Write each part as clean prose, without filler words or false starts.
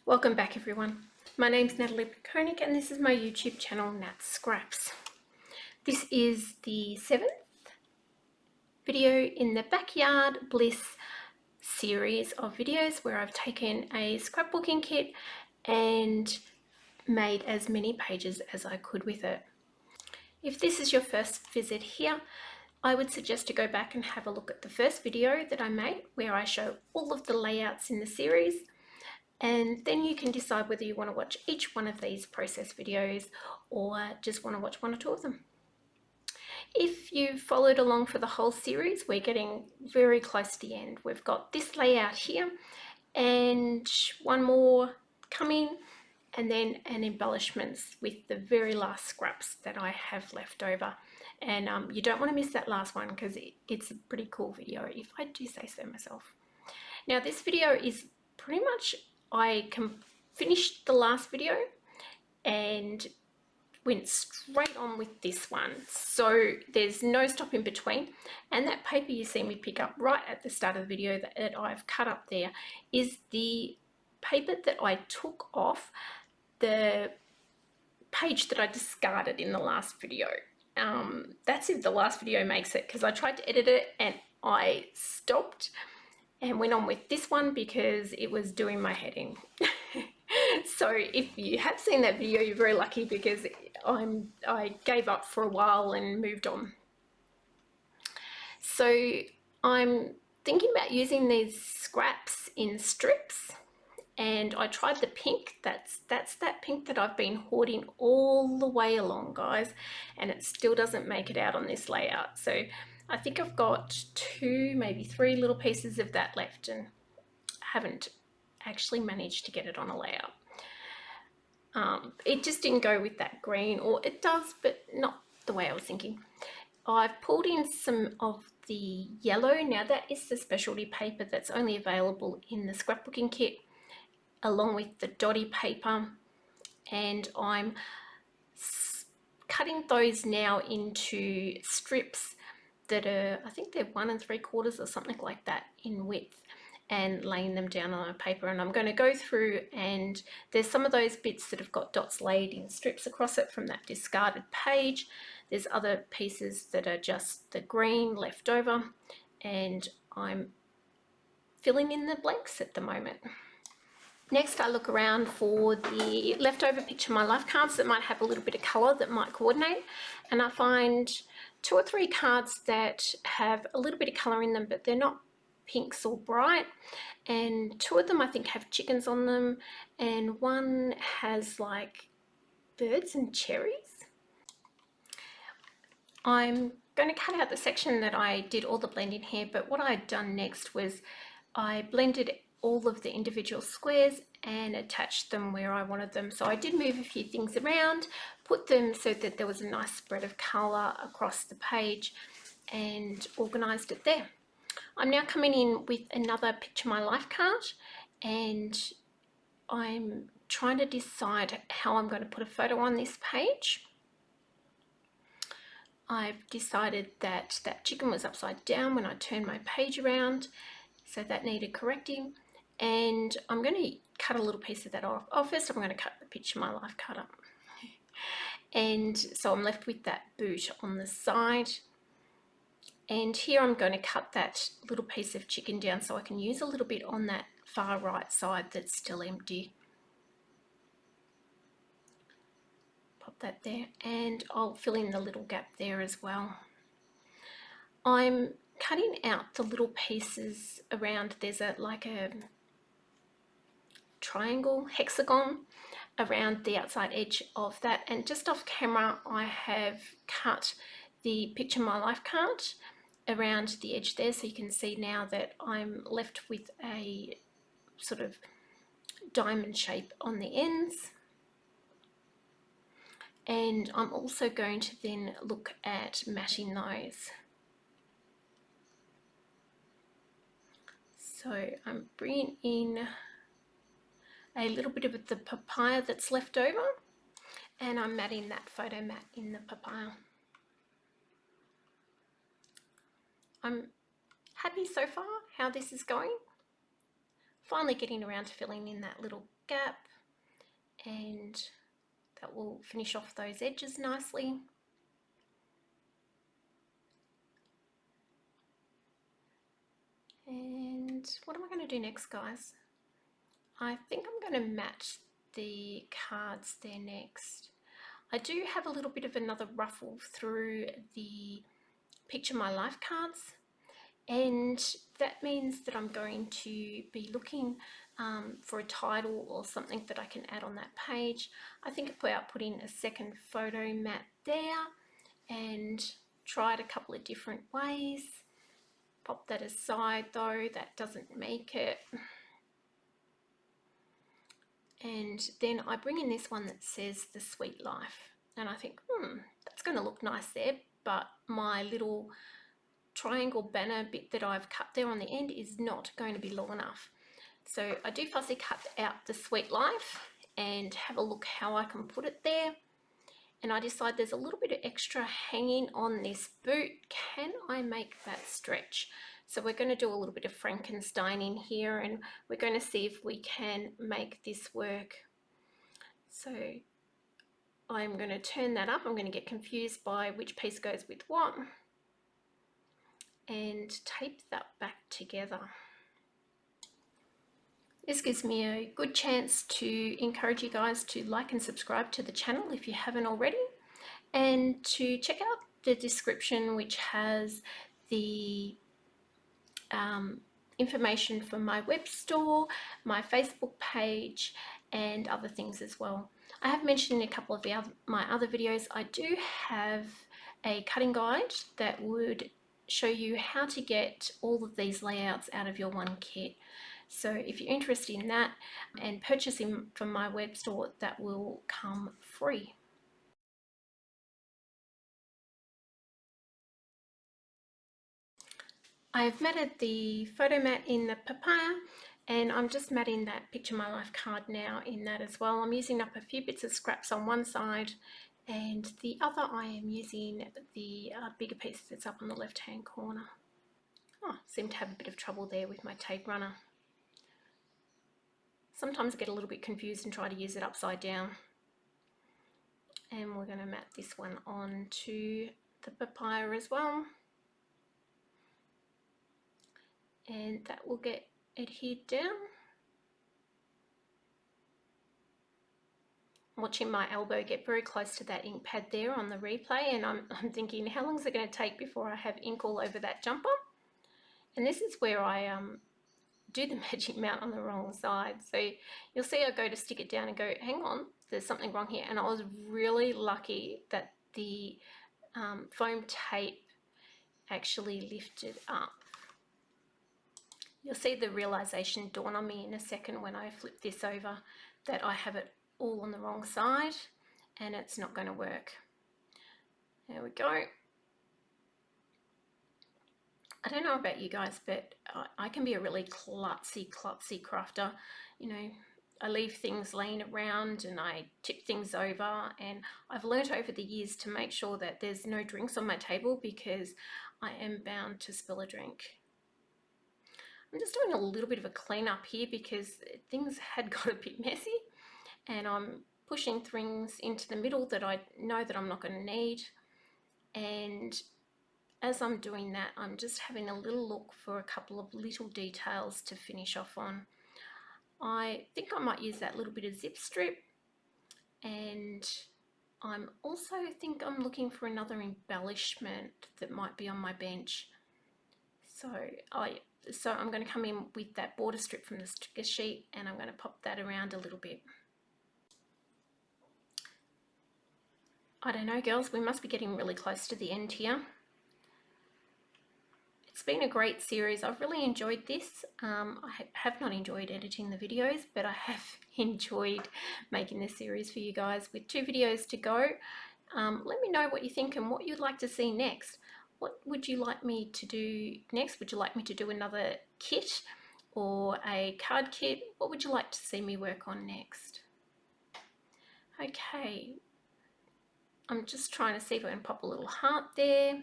Welcome back everyone. My name's Natalie Koenig and this is my YouTube channel Nat Scraps. This is the 7th video in the Backyard Bliss series of videos where I've taken a scrapbooking kit and made as many pages as I could with it. If this is your first visit here, I would suggest to go back and have a look at the first video that I made where I show all of the layouts in the series. And then you can decide whether you want to watch each one of these process videos or just want to watch one or two of them. If you've followed along for the whole series, we're getting very close to the end. We've got this layout here and one more coming, and then an embellishments with the very last scraps that I have left over. And you don't want to miss that last one because it's a pretty cool video, if I do say so myself. Now this video is pretty much, I finished the last video and went straight on with this one. So there's no stop in between. And that paper you see me pick up right at the start of the video that I've cut up there is the paper that I took off the page that I discarded in the last video. That's if the last video makes it, because I tried to edit it and I stopped and went on with this one because it was doing my head in. So if you have seen that video, you're very lucky because I gave up for a while and moved on. So I'm thinking about using these scraps in strips, and I tried the pink. That's that pink that I've been hoarding all the way along, guys, and it still doesn't make it out on this layout. So I think I've got 2, maybe 3 little pieces of that left and haven't actually managed to get it on a layout. It just didn't go with that green, or it does, but not the way I was thinking. I've pulled in some of the yellow. Now that is the specialty paper that's only available in the scrapbooking kit, along with the dotty paper, and I'm cutting those now into strips that are, I think they're 1 3/4 or something like that in width, and laying them down on a paper. And I'm going to go through, and there's some of those bits that have got dots laid in strips across it from that discarded page. There's other pieces that are just the green left over, and I'm filling in the blanks at the moment. Next, I look around for the leftover Picture My Life cards that might have a little bit of colour that might coordinate, and I find 2 or 3 cards that have a little bit of colour in them, but they're not pinks or bright, and 2 of them I think have chickens on them, and one has like birds and cherries. I'm going to cut out the section that I did all the blending here, but what I'd done next was I blended all of the individual squares and attached them where I wanted them. So I did move a few things around, put them so that there was a nice spread of colour across the page, and organised it there. I'm now coming in with another Picture My Life card, and I'm trying to decide how I'm going to put a photo on this page. I've decided that that chicken was upside down when I turned my page around, so that needed correcting, and I'm going to cut a little piece of that off. Oh, first I'm going to cut the Picture My Life card up. And so I'm left with that boot on the side, and here I'm going to cut that little piece of chicken down so I can use a little bit on that far right side that's still empty. Pop that there, and I'll fill in the little gap there as well. I'm cutting out the little pieces around. There's like a triangle, hexagon around the outside edge of that, and just off camera I have cut the Picture My Life card around the edge there, so you can see now that I'm left with a sort of diamond shape on the ends. And I'm also going to then look at matching those. So I'm bringing in a little bit of the papaya that's left over, and I'm matting that photo mat in the papaya. I'm happy so far how this is going. finally getting around to filling in that little gap, and that will finish off those edges nicely. And what am I going to do next, guys? I think I'm going to match the cards there next. I do have a little bit of another ruffle through the Picture My Life cards, and that means that I'm going to be looking for a title or something that I can add on that page. I think about putting a second photo mat there and try it a couple of different ways. Pop that aside though, that doesn't make it. And then I bring in this one that says The Sweet Life, and I think, that's going to look nice there, but my little triangle banner bit that I've cut there on the end is not going to be long enough. So I do fussy cut out The Sweet Life and have a look how I can put it there. And I decide there's a little bit of extra hanging on this boot. Can I make that stretch? So we're going to do a little bit of Frankenstein in here, and we're going to see if we can make this work. So I'm going to turn that up. I'm going to get confused by which piece goes with what, and tape that back together. This gives me a good chance to encourage you guys to like and subscribe to the channel if you haven't already, and to check out the description, which has the information for my web store, my Facebook page, and other things as well. I have mentioned in a couple of my other videos, I do have a cutting guide that would show you how to get all of these layouts out of your one kit. So if you're interested in that and purchasing from my web store, that will come free. I've matted the photo mat in the papaya, and I'm just matting that Picture My Life card now in that as well. I'm using up a few bits of scraps on one side, and the other I am using the bigger piece that's up on the left hand corner. Oh, seem to have a bit of trouble there with my tape runner. Sometimes I get a little bit confused and try to use it upside down. And we're going to mat this one onto the papaya as well. And that will get adhered down. I'm watching my elbow get very close to that ink pad there on the replay, and I'm thinking, how long is it going to take before I have ink all over that jumper? And this is where I do the magic mount on the wrong side. So you'll see I go to stick it down and go, hang on, there's something wrong here. And I was really lucky that the foam tape actually lifted up. You'll see the realization dawn on me in a second when I flip this over, that I have it all on the wrong side and it's not going to work. There we go. I don't know about you guys, but I can be a really klutzy crafter. You know, I leave things laying around and I tip things over, and I've learnt over the years to make sure that there's no drinks on my table, because I am bound to spill a drink. I'm just doing a little bit of a clean up here because things had got a bit messy, and I'm pushing things into the middle that I know that I'm not going to need. And as I'm doing that, I'm just having a little look for a couple of little details to finish off on. I think I might use that little bit of zip strip, and I'm also think I'm looking for another embellishment that might be on my bench. So I'm going to come in with that border strip from the sticker sheet, and I'm going to pop that around a little bit. I don't know, girls, we must be getting really close to the end here. It's been a great series. I've really enjoyed this. I have not enjoyed editing the videos, but I have enjoyed making this series for you guys with 2 videos to go. Let me know what you think and what you'd like to see next. What would you like me to do next? Would you like me to do another kit or a card kit? What would you like to see me work on next? Okay, I'm just trying to see if I can pop a little heart there.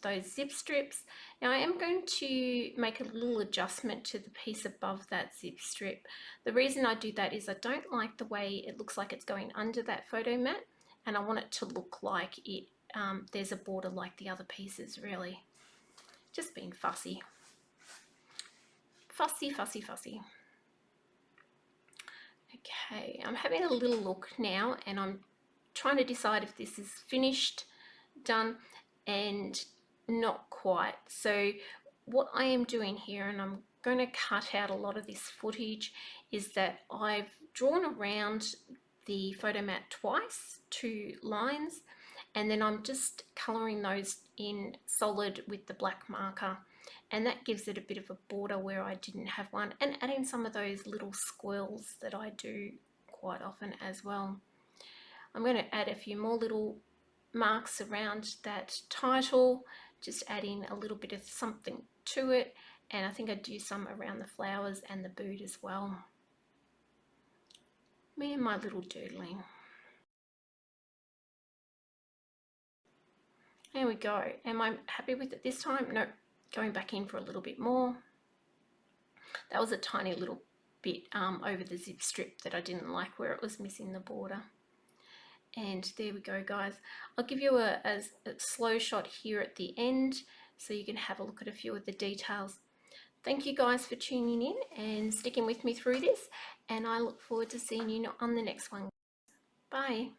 those zip strips. Now I am going to make a little adjustment to the piece above that zip strip. The reason I do that is I don't like the way it looks like it's going under that photo mat, and I want it to look like it there's a border like the other pieces, really. Just being fussy. Fussy, fussy, fussy. Okay, I'm having a little look now and I'm trying to decide if this is finished, done, and not quite. So what I am doing here, and I'm going to cut out a lot of this footage, is that I've drawn around the photo mat twice, 2 lines, and then I'm just colouring those in solid with the black marker, and that gives it a bit of a border where I didn't have one, and adding some of those little squirrels that I do quite often as well. I'm going to add a few more little marks around that title, just adding a little bit of something to it, and I think I do some around the flowers and the boot as well. Me and my little doodling. There we go. Am I happy with it this time? No, going back in for a little bit more. That was a tiny little bit over the zip strip that I didn't like, where it was missing the border. And there we go, guys. I'll give you a slow shot here at the end so you can have a look at a few of the details. Thank you guys for tuning in and sticking with me through this, and I look forward to seeing you on the next one. Bye.